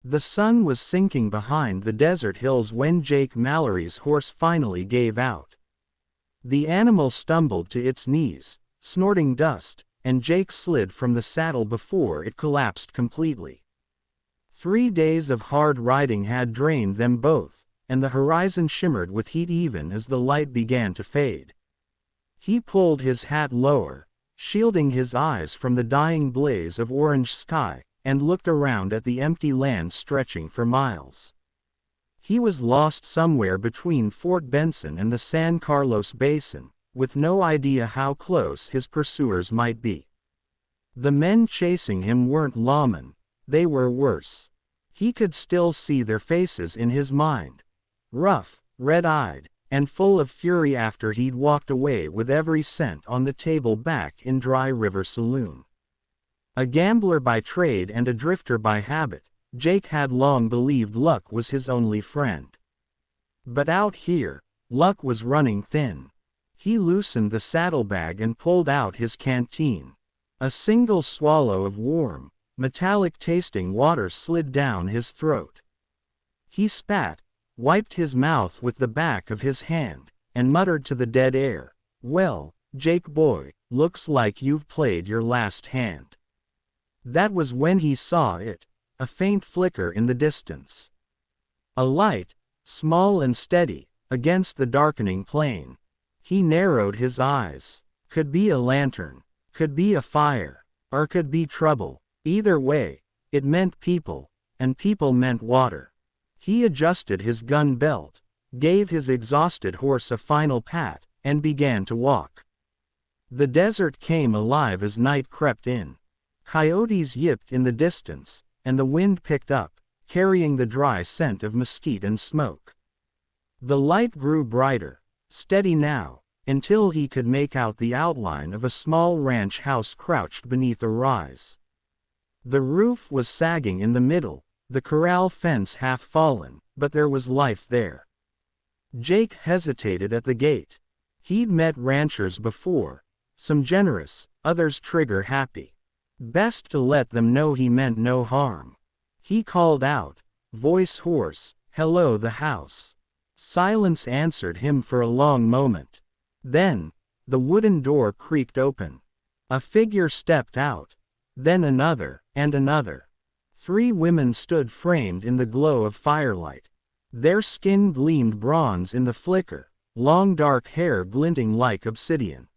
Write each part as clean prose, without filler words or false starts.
The sun was sinking behind the desert hills when Jake Mallory's horse finally gave out. The animal stumbled to its knees, snorting dust, and Jake slid from the saddle before it collapsed completely. 3 days of hard riding had drained them both, and the horizon shimmered with heat even as the light began to fade. He pulled his hat lower, shielding his eyes from the dying blaze of orange sky, and looked around at the empty land stretching for miles. He was lost somewhere between Fort Benson and the San Carlos Basin, with no idea how close his pursuers might be. The men chasing him weren't lawmen, they were worse. He could still see their faces in his mind. Rough, red-eyed, and full of fury after he'd walked away with every cent on the table back in Dry River Saloon. A gambler by trade and a drifter by habit, Jake had long believed luck was his only friend. But out here, luck was running thin. He loosened the saddlebag and pulled out his canteen. A single swallow of warm, metallic-tasting water slid down his throat. He spat, wiped his mouth with the back of his hand, and muttered to the dead air, "Well, Jake boy, looks like you've played your last hand." That was when he saw it, a faint flicker in the distance. A light, small and steady, against the darkening plain. He narrowed his eyes. Could be a lantern, could be a fire, or could be trouble. Either way, it meant people, and people meant water. He adjusted his gun belt, gave his exhausted horse a final pat, and began to walk. The desert came alive as night crept in. Coyotes yipped in the distance, and the wind picked up, carrying the dry scent of mesquite and smoke. The light grew brighter, steady now, until he could make out the outline of a small ranch house crouched beneath a rise. The roof was sagging in the middle, the corral fence half fallen, but there was life there. Jake hesitated at the gate. He'd met ranchers before, some generous, others trigger-happy. Best to let them know he meant no harm. He called out, voice hoarse, "Hello, the house." Silence answered him for a long moment. Then, the wooden door creaked open. A figure stepped out. Then another, and another. 3 women stood framed in the glow of firelight. Their skin gleamed bronze in the flicker, long dark hair glinting like obsidian.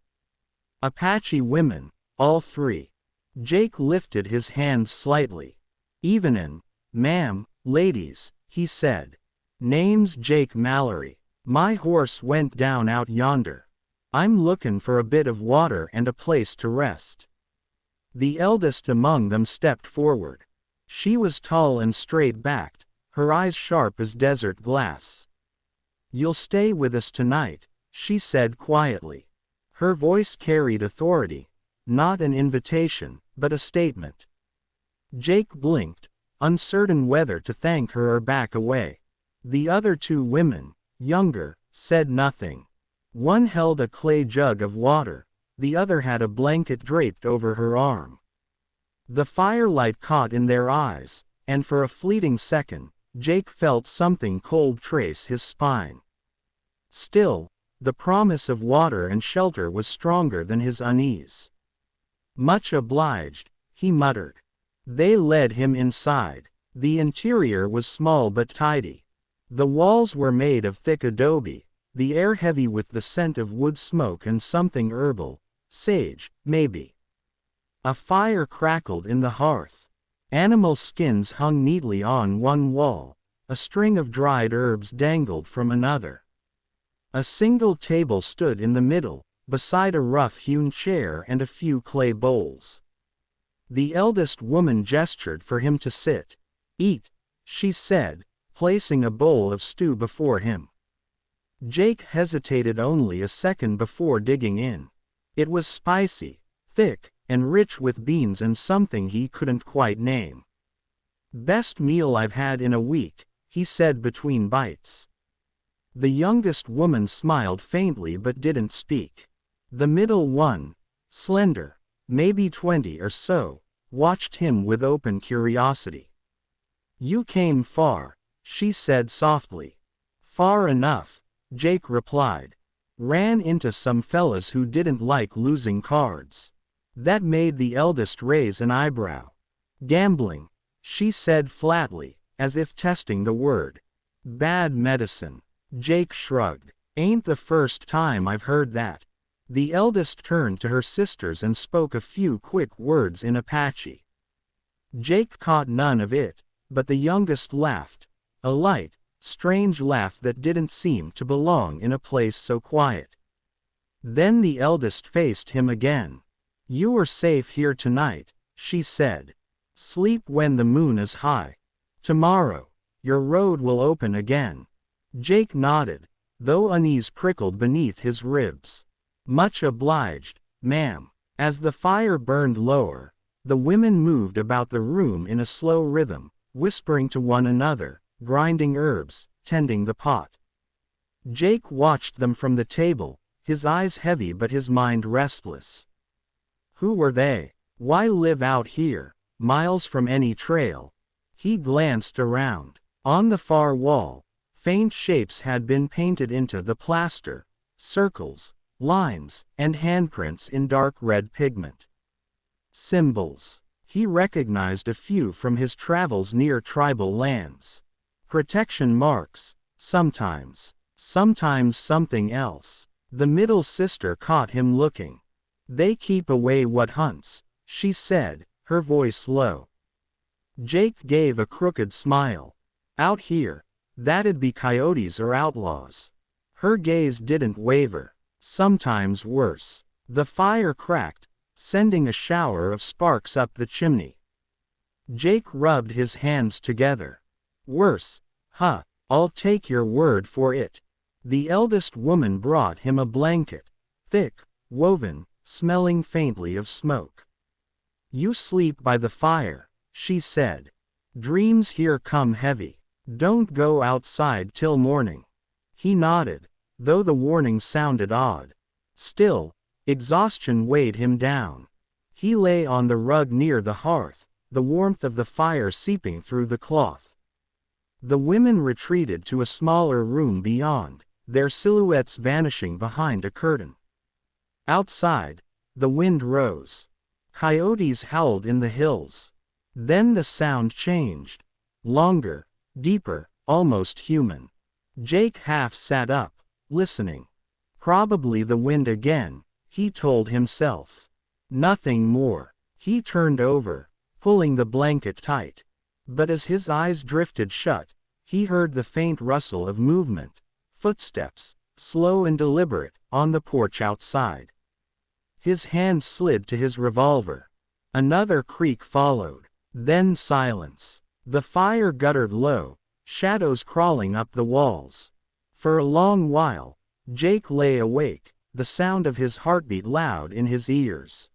Apache women, all 3. Jake lifted his hands slightly. "Evenin', ma'am, ladies," he said. "Name's Jake Mallory. My horse went down out yonder. I'm lookin' for a bit of water and a place to rest." The eldest among them stepped forward. She was tall and straight-backed, her eyes sharp as desert glass. "You'll stay with us tonight," she said quietly. Her voice carried authority, not an invitation, but a statement. Jake blinked, uncertain whether to thank her or back away. The other 2 women, younger, said nothing. One held a clay jug of water, the other had a blanket draped over her arm. The firelight caught in their eyes, and for a fleeting second, Jake felt something cold trace his spine. Still, the promise of water and shelter was stronger than his unease. "Much obliged," he muttered. They led him inside. The interior was small but tidy. The walls were made of thick adobe, the air heavy with the scent of wood smoke and something herbal, sage, maybe. A fire crackled in the hearth. Animal skins hung neatly on one wall, a string of dried herbs dangled from another. A single table stood in the middle, beside a rough-hewn chair and a few clay bowls. The eldest woman gestured for him to sit. "Eat," she said, placing a bowl of stew before him. Jake hesitated only a second before digging in. It was spicy, thick, and rich with beans and something he couldn't quite name. "Best meal I've had in a week," he said between bites. The youngest woman smiled faintly but didn't speak. The middle one, slender, maybe 20 or so, watched him with open curiosity. You came far, she said softly. Far enough, Jake replied. Ran into some fellas who didn't like losing cards. That made the eldest raise an eyebrow. Gambling, she said flatly, as if testing the word. Bad medicine. Jake shrugged. Ain't the first time I've heard that. The eldest turned to her sisters and spoke a few quick words in Apache. Jake caught none of it, but the youngest laughed. A light, strange laugh that didn't seem to belong in a place so quiet. Then the eldest faced him again. You are safe here tonight, she said. Sleep when the moon is high. Tomorrow, your road will open again. Jake nodded, though unease prickled beneath his ribs. Much obliged, ma'am. As the fire burned lower, the women moved about the room in a slow rhythm, whispering to one another, grinding herbs, tending the pot. Jake watched them from the table, his eyes heavy but his mind restless. Who were they? Why live out here, miles from any trail? He glanced around. On the far wall, faint shapes had been painted into the plaster, circles, lines, and handprints in dark red pigment. Symbols. He recognized a few from his travels near tribal lands. Protection marks, sometimes something else. The middle sister caught him looking. They keep away what hunts, she said, her voice low. Jake gave a crooked smile. Out here, that'd be coyotes or outlaws. Her gaze didn't waver. Sometimes worse. The fire cracked, sending a shower of sparks up the chimney. Jake rubbed his hands together. Worse, huh? I'll take your word for it. The eldest woman brought him a blanket, thick, woven, smelling faintly of smoke. You sleep by the fire, she said. Dreams here come heavy. Don't go outside till morning. He nodded, though the warning sounded odd. Still, exhaustion weighed him down. He lay on the rug near the hearth, the warmth of the fire seeping through the cloth. The women retreated to a smaller room beyond, their silhouettes vanishing behind a curtain. Outside, the wind rose. Coyotes howled in the hills. Then the sound changed. Longer, deeper, almost human. Jake half sat up, listening. Probably the wind again, he told himself. Nothing more. He turned over, pulling the blanket tight. But as his eyes drifted shut, he heard the faint rustle of movement, footsteps, slow and deliberate, on the porch outside. His hand slid to his revolver. Another creak followed, then silence. The fire guttered low, shadows crawling up the walls. For a long while, Jake lay awake, the sound of his heartbeat loud in his ears.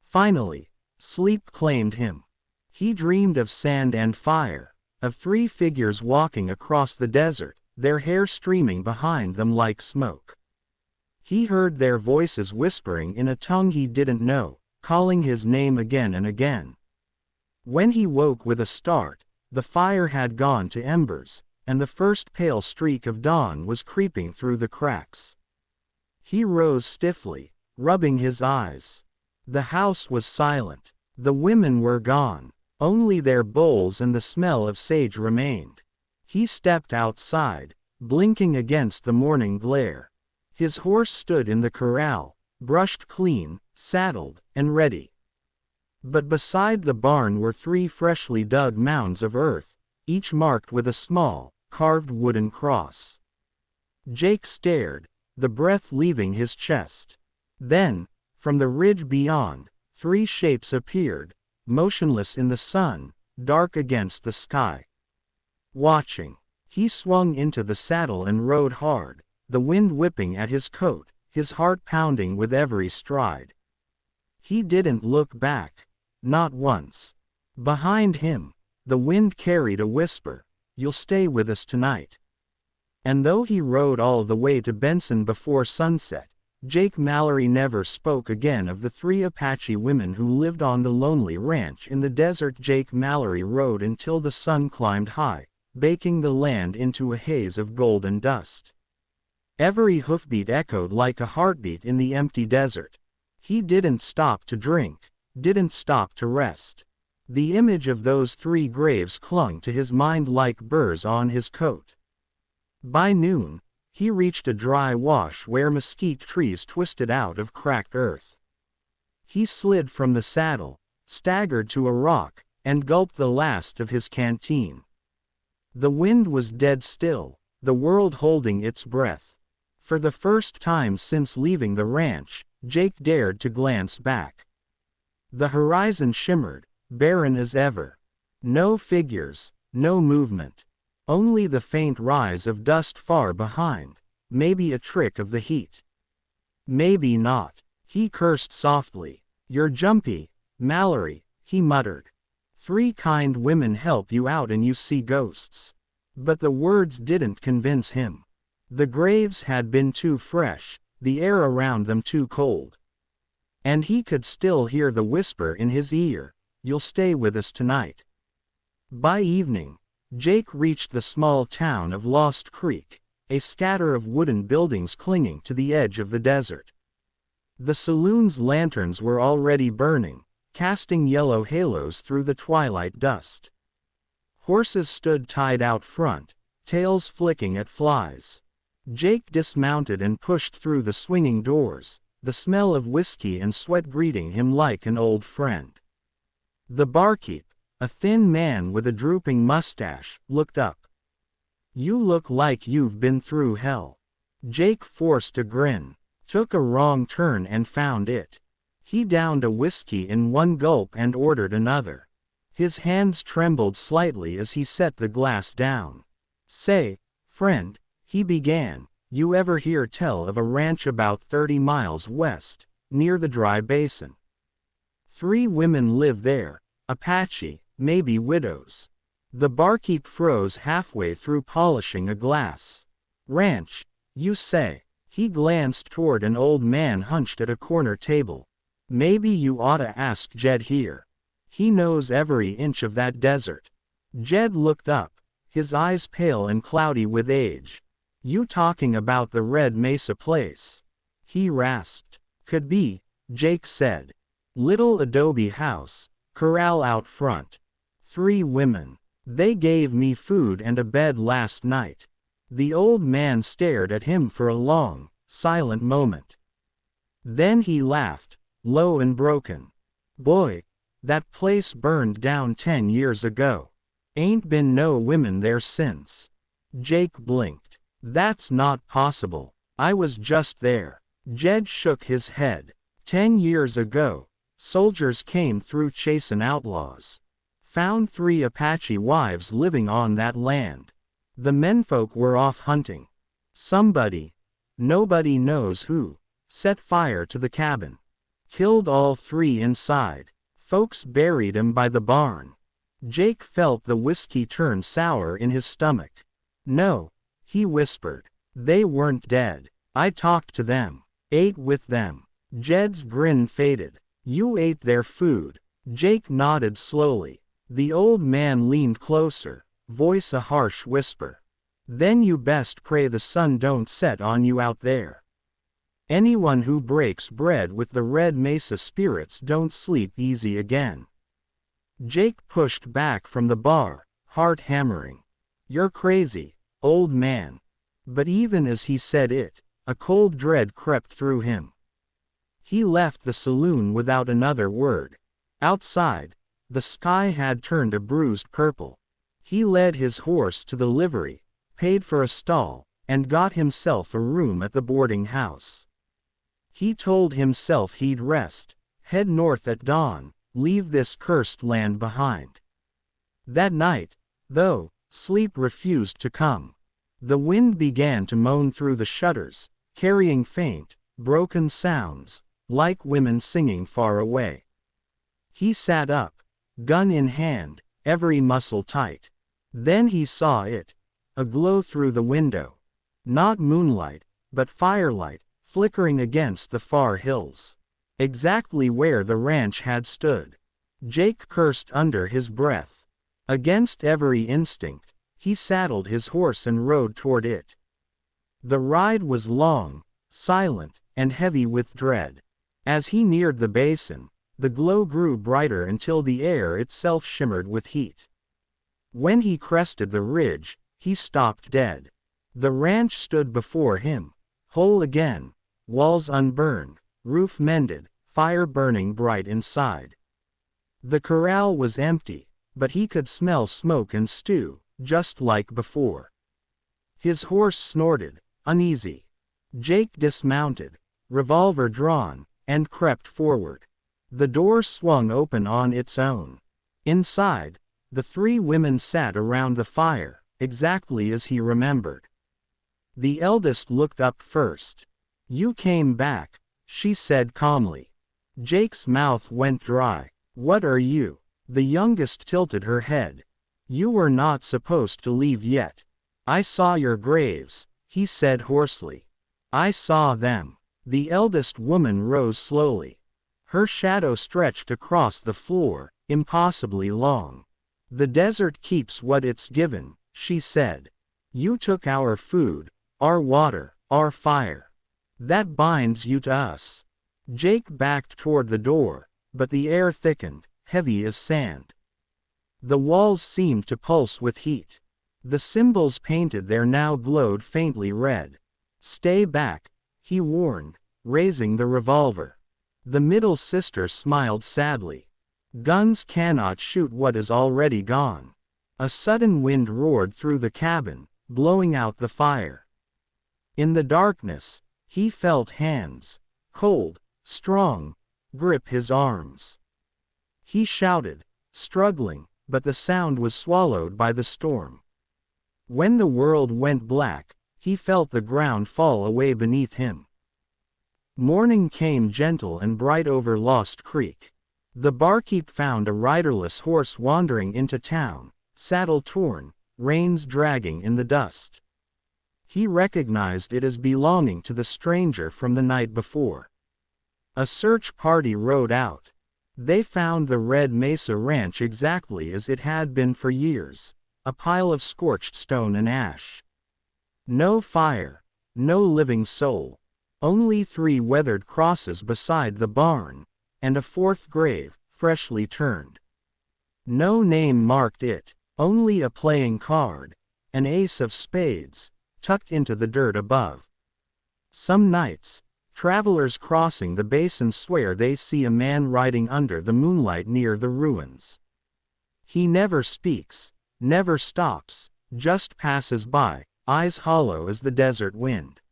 Finally, sleep claimed him. He dreamed of sand and fire, of three figures walking across the desert, their hair streaming behind them like smoke. He heard their voices whispering in a tongue he didn't know, calling his name again and again. When he woke with a start, the fire had gone to embers, and the first pale streak of dawn was creeping through the cracks. He rose stiffly, rubbing his eyes. The house was silent. The women were gone. Only their bowls and the smell of sage remained. He stepped outside, blinking against the morning glare. His horse stood in the corral, brushed clean, saddled, and ready. But beside the barn were three freshly dug mounds of earth, each marked with a small, carved wooden cross. Jake stared, the breath leaving his chest. Then, from the ridge beyond, three shapes appeared, motionless in the sun, dark against the sky. Watching, he swung into the saddle and rode hard, the wind whipping at his coat, his heart pounding with every stride. He didn't look back, not once. Behind him, the wind carried a whisper, "You'll stay with us tonight." And though he rode all the way to Benson before sunset, Jake Mallory never spoke again of the 3 Apache women who lived on the lonely ranch in the desert. Jake Mallory rode until the sun climbed high, baking the land into a haze of golden dust. Every hoofbeat echoed like a heartbeat in the empty desert. He didn't stop to drink, didn't stop to rest. The image of those 3 graves clung to his mind like burrs on his coat. By noon, he reached a dry wash where mesquite trees twisted out of cracked earth. He slid from the saddle, staggered to a rock, and gulped the last of his canteen. The wind was dead still, the world holding its breath. For the first time since leaving the ranch, Jake dared to glance back. The horizon shimmered, barren as ever. No figures, no movement. Only the faint rise of dust far behind, maybe a trick of the heat. Maybe not. He cursed softly. You're jumpy, Mallory, he muttered. 3 kind women help you out and you see ghosts. But the words didn't convince him. The graves had been too fresh, the air around them too cold. And he could still hear the whisper in his ear, "You'll stay with us tonight." By evening, Jake reached the small town of Lost Creek, a scatter of wooden buildings clinging to the edge of the desert. The saloon's lanterns were already burning, casting yellow halos through the twilight dust. Horses stood tied out front, tails flicking at flies. Jake dismounted and pushed through the swinging doors, the smell of whiskey and sweat greeting him like an old friend. The barkeep, a thin man with a drooping mustache, looked up. "You look like you've been through hell." Jake forced a grin, took a wrong turn and found it. He downed a whiskey in one gulp and ordered another. His hands trembled slightly as he set the glass down. "Say, friend," he began, "you ever hear tell of a ranch about 30 miles west, near the dry basin? 3 women live there, Apache, maybe widows." The barkeep froze halfway through polishing a glass. "Ranch, you say?" He glanced toward an old man hunched at a corner table. "Maybe you oughta ask Jed here. He knows every inch of that desert." Jed looked up, his eyes pale and cloudy with age. "You talking about the Red Mesa place?" he rasped. "Could be," Jake said. "Little adobe house, corral out front. 3 women. They gave me food and a bed last night." The old man stared at him for a long, silent moment. Then he laughed, low and broken. "Boy, that place burned down 10 years ago. Ain't been no women there since." Jake blinked. "That's not possible. I was just there." Jed shook his head. 10 years ago, soldiers came through chasin' outlaws. Found 3 Apache wives living on that land. The menfolk were off hunting. Somebody, nobody knows who, set fire to the cabin. Killed all 3 inside. Folks buried 'em by the barn." Jake felt the whiskey turn sour in his stomach. "No," he whispered. "They weren't dead. I talked to them. Ate with them." Jed's grin faded. "You ate their food?" Jake nodded slowly. The old man leaned closer, voice a harsh whisper. "Then you best pray the sun don't set on you out there. Anyone who breaks bread with the Red Mesa spirits don't sleep easy again." Jake pushed back from the bar, heart hammering. "You're crazy, old man." But even as he said it, a cold dread crept through him. He left the saloon without another word. Outside, the sky had turned a bruised purple. He led his horse to the livery, paid for a stall, and got himself a room at the boarding house. He told himself he'd rest, head north at dawn, leave this cursed land behind. That night, though, sleep refused to come. The wind began to moan through the shutters, carrying faint, broken sounds, like women singing far away. He sat up, gun in hand, every muscle tight. Then he saw it, a glow through the window. Not moonlight, but firelight, flickering against the far hills. Exactly where the ranch had stood. Jake cursed under his breath. Against every instinct, he saddled his horse and rode toward it. The ride was long, silent, and heavy with dread. As he neared the basin, the glow grew brighter until the air itself shimmered with heat. When he crested the ridge, he stopped dead. The ranch stood before him, whole again, walls unburned, roof mended, fire burning bright inside. The corral was empty, but he could smell smoke and stew, just like before. His horse snorted, uneasy. Jake dismounted, revolver drawn, and crept forward. The door swung open on its own. Inside, the three women sat around the fire, exactly as he remembered. The eldest looked up first. "You came back," she said calmly. Jake's mouth went dry. "What are you?" The youngest tilted her head. "You were not supposed to leave yet." "I saw your graves," he said hoarsely. "I saw them." The eldest woman rose slowly. Her shadow stretched across the floor, impossibly long. "The desert keeps what it's given," she said. "You took our food, our water, our fire. That binds you to us." Jake backed toward the door, but the air thickened, heavy as sand. The walls seemed to pulse with heat. The symbols painted there now glowed faintly red. "Stay back," he warned, raising the revolver. The middle sister smiled sadly. "Guns cannot shoot what is already gone." A sudden wind roared through the cabin, blowing out the fire. In the darkness, he felt hands, cold, strong, grip his arms. He shouted, struggling, but the sound was swallowed by the storm. When the world went black, he felt the ground fall away beneath him. Morning came gentle and bright over Lost Creek. The barkeep found a riderless horse wandering into town, saddle torn, reins dragging in the dust. He recognized it as belonging to the stranger from the night before. A search party rode out. They found the Red Mesa Ranch exactly as it had been for years, a pile of scorched stone and ash. No fire, no living soul, only 3 weathered crosses beside the barn, and a 4th grave, freshly turned. No name marked it, only a playing card, an ace of spades, tucked into the dirt above. Some nights, travelers crossing the basin swear they see a man riding under the moonlight near the ruins. He never speaks, never stops, just passes by, eyes hollow as the desert wind.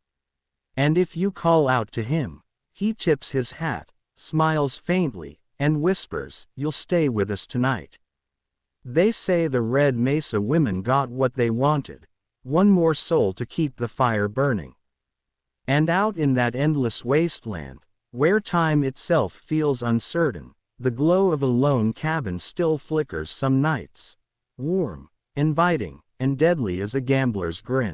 And if you call out to him, he tips his hat, smiles faintly, and whispers, "You'll stay with us tonight." They say the Red Mesa women got what they wanted, one more soul to keep the fire burning. And out in that endless wasteland, where time itself feels uncertain, the glow of a lone cabin still flickers some nights, warm, inviting, and deadly as a gambler's grin.